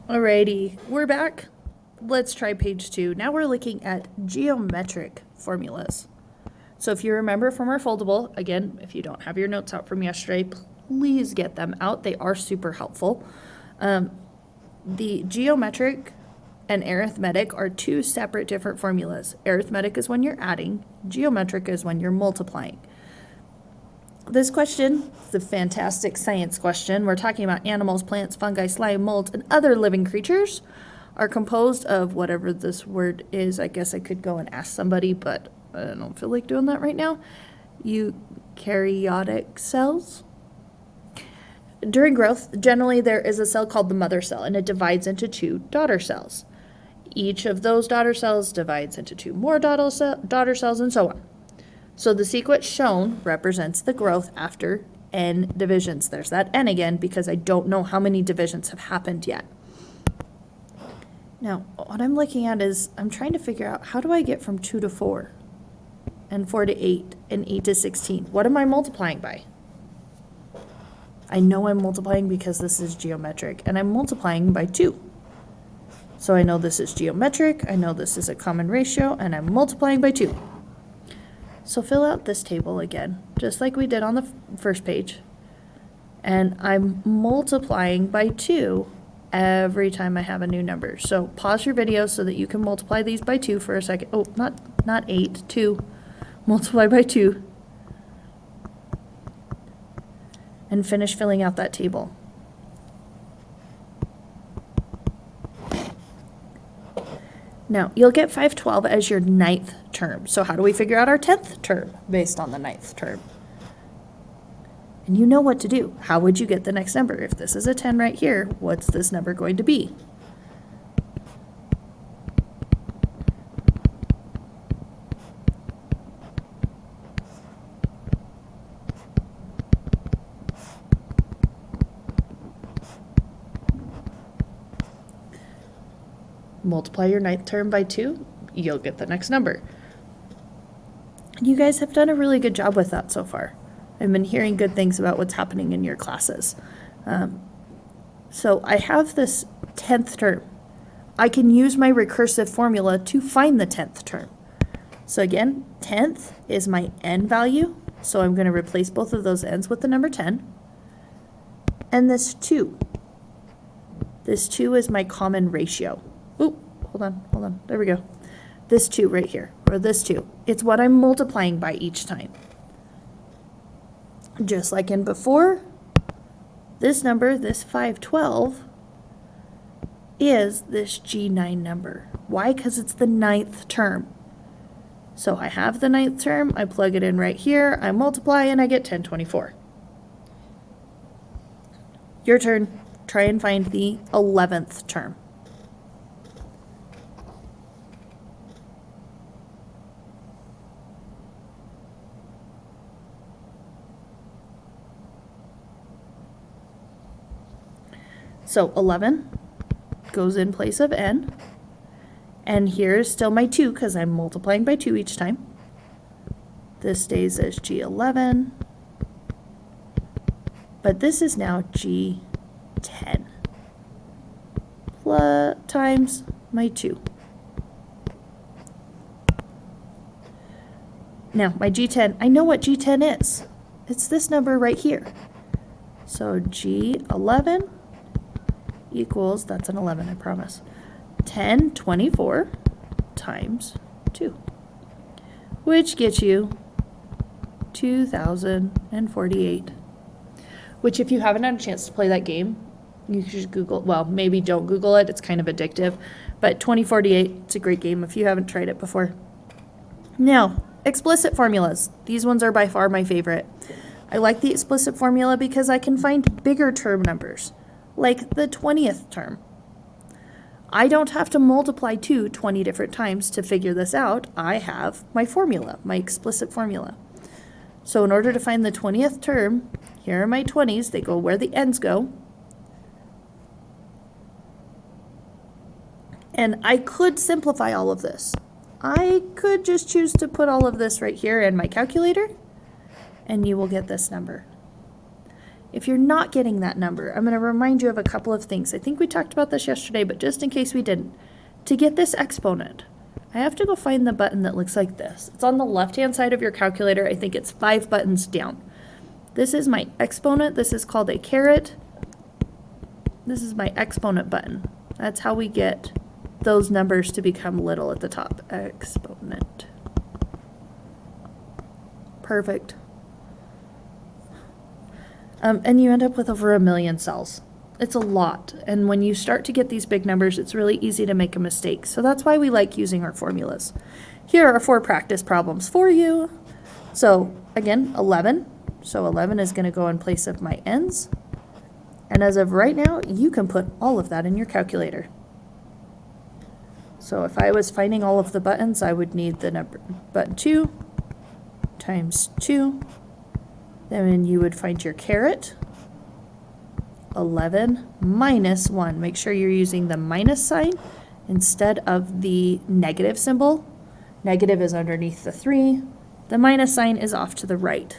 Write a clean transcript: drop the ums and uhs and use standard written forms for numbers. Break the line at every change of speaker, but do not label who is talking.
Alrighty, we're back. Let's try page 2. Now we're looking at geometric formulas. So if you remember from our foldable, again, if you don't have your notes out from yesterday, please get them out. They are super helpful. The geometric and arithmetic are two separate different formulas. Arithmetic is when you're adding, geometric is when you're multiplying. This question is a fantastic science question. We're talking about animals, plants, fungi, slime, molds, and other living creatures are composed of whatever this word is. I guess I could go and ask somebody, but I don't feel like doing that right now. Eukaryotic cells. During growth, generally there is a cell called the mother cell, and it divides into two daughter cells. Each of those daughter cells divides into two more daughter cells, and so on. So the sequence shown represents the growth after n divisions. There's that n again because I don't know how many divisions have happened yet. Now, what I'm looking at is I'm trying to figure out how do I get from 2 to 4 and 4 to 8 and 8 to 16? What am I multiplying by? I know I'm multiplying because this is geometric, and I'm multiplying by 2. So I know this is geometric, I know this is a common ratio, and I'm multiplying by 2. So fill out this table again, just like we did on the first page. And I'm multiplying by 2 every time I have a new number. So pause your video so that you can multiply these by 2 for a second. Oh, not 8, 2. Multiply by 2. And finish filling out that table. Now, you'll get 512 as your 9th term. So how do we figure out our 10th term based on the 9th term? And you know what to do. How would you get the next number? If this is a 10 right here, what's this number going to be? Multiply your 9th term by 2, you'll get the next number. And you guys have done a really good job with that so far. I've been hearing good things about what's happening in your classes. So I have this 10th term. I can use my recursive formula to find the 10th term. So again, 10th is my n value, so I'm going to replace both of those n's with the number 10. And this 2. This 2 is my common ratio. Oop, hold on, there we go. This 2 right here, or this 2. It's what I'm multiplying by each time. Just like in before, this number, this 512, is this G9 number. Why? Because it's the 9th term. So I have the 9th term, I plug it in right here, I multiply, and I get 1024. Your turn. Try and find the 11th term. So 11 goes in place of n, and here's still my 2 because I'm multiplying by 2 each time. This stays as G11, but this is now G10 plus times my 2. Now my G10, I know what G10 is. It's this number right here. So G11 equals, that's an 11, I promise, 1024 times 2, which gets you 2048. Which, if you haven't had a chance to play that game, you should Google, well, maybe don't Google it, it's kind of addictive, but 2048, it's a great game if you haven't tried it before. Now, explicit formulas. These ones are by far my favorite. I like the explicit formula because I can find bigger term numbers, like the 20th term. I don't have to multiply 2 20 different times to figure this out. I have my formula, my explicit formula. So in order to find the 20th term, here are my 20s. They go where the n's go. And I could simplify all of this. I could just choose to put all of this right here in my calculator, and you will get this number. If you're not getting that number, I'm going to remind you of a couple of things. I think we talked about this yesterday, but just in case we didn't, to get this exponent, I have to go find the button that looks like this. It's on the left-hand side of your calculator. I think it's 5 buttons down. This is my exponent. This is called a caret. This is my exponent button. That's how we get those numbers to become little at the top. Exponent. Perfect. And you end up with over 1 million cells. It's a lot. And when you start to get these big numbers, it's really easy to make a mistake. So that's why we like using our formulas. Here are 4 practice problems for you. So again, 11. So 11 is going to go in place of my n's. And as of right now, you can put all of that in your calculator. So if I was finding all of the buttons, I would need the number button 2 times 2. Then you would find your caret. 11 minus 1. Make sure you're using the minus sign instead of the negative symbol. Negative is underneath the 3. The minus sign is off to the right.